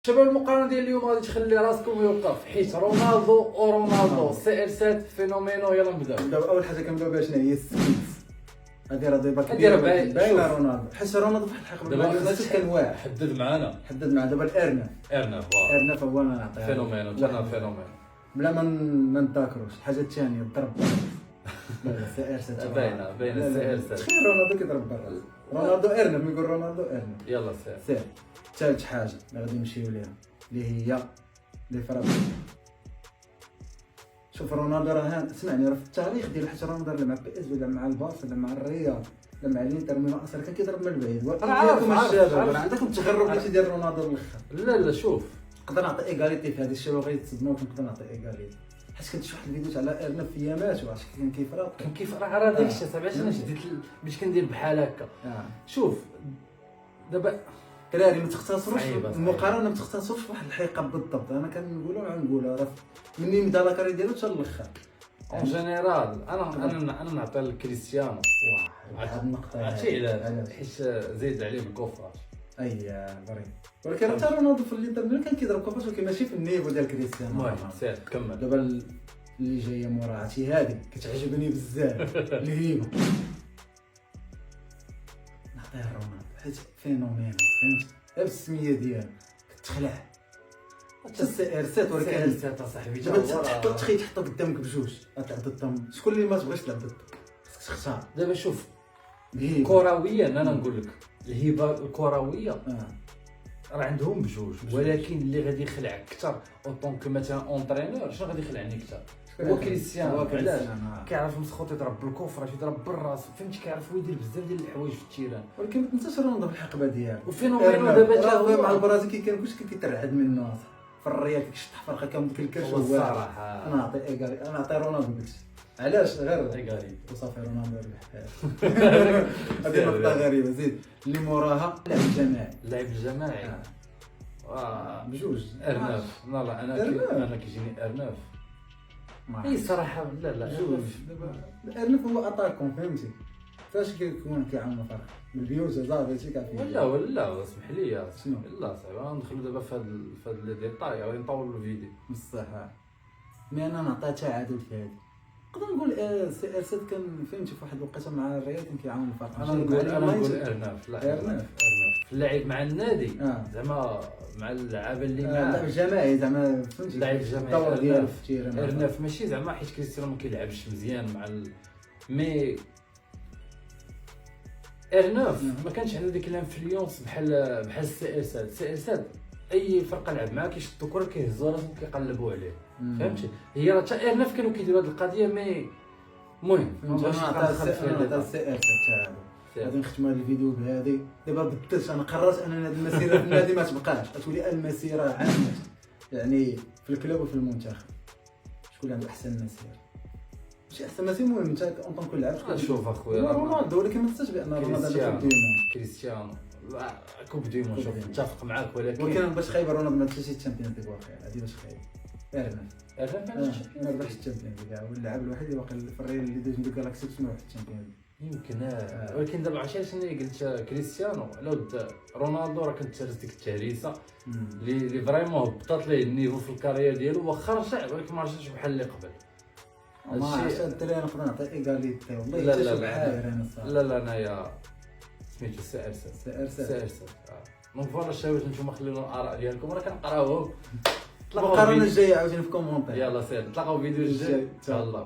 شباب المقارنه ديال اليوم غادي تخلي راسكم يوقف، حيت رونالدو ورونالدو سي ار 7 فينومينو. يلا نبداو. اول حاجه كنبداو بها شنو هي السكيلز. هادي راه دابا هادي كبيره راه باينه رونالدو، حيت رونالدو فواحد الحقبه دابا الناس كان واعر. حدد معانا حدد مع دابا الارنب. ارناف هو انا نعطيها فينومينو جانا فينومينو بلا ما نذاكروش. الحاجه الثانيه الضرب. لا سي ار 7 باينه سي ار 7. تخيل رونالدو كيضرب بالراس. رونالدو ارنب، ما يقول رونالدو ارنب. يلا سير. سير. ثالث حاجه اللي غادي نمشيو ليها اللي هي لي فرابي. شوف رونالدو راه سمعني، راه في التاريخ ديالو، حيت رونالدو لا مع بي اس ولا مع البارسا ولا مع الريال ولا مع الانتر ميلان اصلا كان كيضرب من البعيد. وإياكم الشباب راه عندكم التغرب اللي تيدير رونالدو الاخر. لا شوف، نقدر نعطي ايغاليتي في هذا الشباب غيتصدموا، نقدر نعطي ايغاليتي. حيت كنت شي واحد الفيديو على ارنب في يامات وعرفت كان كيفرق. كان كيف راه داك الشيء صاحبي. علاش انا شديت باش كندير بحال هكا. شوف دابا دراري ما تختصروش صعيبة. المقارنه، ما تختصروش في واحد الحقيقه بالضبط. انا كنقولها وغنقولها راه منين بدا لاكاري ديالو حتى للاخر. اون جينيرال انا نعطي لكريستيانو هاد النقطه عرفتي علاش؟ حيت زايد عليه بالكفراج. فري. ولكن حتى رونالدو في الانتر ميلان كان كيضرب كوفاش، ولكن ماشي في النيفو ديال كريستيانو. المهم سير كمل. دابا اللي جايه مورا عرفتي هذه كتعجبني بزاف الهيبه. نعطيها رونالدو حيت فينومينو، فهمت؟ بالسميه ديالو كتخلع. حتى السي ار 7 ولكن سير صاحبي دابا تخيل تحطو قدامك بجوج غتلعب ضدهم. شكون اللي ما تبغيش تلعب ضده؟ خصك تختار. دابا شوف الهيبه كرويا انا نقول لك الهبه الكرويه راه عندهم بجوج، ولكن اللي غادي يخلع اكثر اوطون كو مثلا اونترينور شنو غادي يخلعني اكثر؟ هو كريستيانو. علاش؟ كيعرف مسخوط يضرب بالكفر، يضرب بالراس، فهمتي؟ كيعرف يدير بزاف ديال الحوايج في التيران. ولكن ما تنساش رونالدو في الحقبه ديالو. وفينومينو دابا جا مع البرازيل كان كلشي كيترعد منه في الريال. كيشط حفرقه كامل ديك الكرش. هو الصراحه انا نعطي ايغالي، انا نعطي رونالدو داكشي. علاش؟ غير ايغالي وصافي رونالدو ربح. هذه نقطه غريبه. زيد اللي موراها اللعب الجماعي. اللعب الجماعي بجوج ارناف. لا انا كيجيني ارناف. اي صراحه لا بجوج. دابا الارنب هو اتاكون، فهمتي؟ فاش كيكون كيعاون فرق من البيوت صافي كافي. ولا اسمح لي شنو؟ لا صاحبي غندخلوا دابا في هاد لي ديتاي غادي نطولوا الفيديو بصح مي انا نعطيها تعادل في هذه. نقدر نقول سي ار 7 كان فهمتي في واحد الوقيته مع الريال كان كيعاون الفرق. انا نقول ارناف. لا ارناف في اللعب مع النادي زعما مع اللعابه اللي معاه. اللعب الجماعي زعما فهمتي اللعب الجماعي. الدور ديالو في التيران. ارناف ماشي زعما حيت كريستيانو ما كيلعبش مزيان مع مي ارناف ما كانش عنده ديك الانفلونس بحال سي ار 7. سي ار 7 اي فرقه لعب معاه كيشدو الكره كيهزوا راسهم كيقلبوا عليه، فهمتي؟ هي راه حتى ارناف كانوا كيديروا هذه القضيه. مي المهم نعطيها سي ار 7. غادي نختموا هذا الفيديو بهذه. دابا بدلت، انا قررت ان هذه المسيره في النادي ما تبقاش، غتولي المسيره عامه يعني في الكلوب وفي المنتخب. شكون اللي عنده احسن مسيره؟ ماشي احسن مسيره، المهم انت اون طون كل لاعب. شوف اخويا رونالدو، ولكن ما تنساش بان رونالدو كريستيانو كوب ديمون. شوف متفق معاك، ولكن باش خايب رونالدو ما مشاش الشامبيون ليغ واخيرا. هذه باش خايب ارنب ما ربحش الشامبيون ليغ. هو اللاعب الوحيد اللي باقي في الريال اللي دوز ندير جالاكسي باش ما ربح الشامبيون. يمكن ولكن دابا علاش انا قلت كريستيانو على ود رونالدو؟ راه كانت تهرس ديك التهريسه اللي فريمون هبطات ليه النيفو في الكارير ديالو. واخا رجع ولكن ما رجعش بحال اللي قبل. ما عرفتش الدراري نقدر نعطي ايغاليتي والله. لا انايا سميتو سي ار 7. دونك فوالا الشباب نتوما خليو لنا الاراء ديالكم راه كنقراوهم. المقارنه الجايه عاوتاني في كومونتير. يلا سير نتلاقاو في الفيديو الجاي ان شاء الله.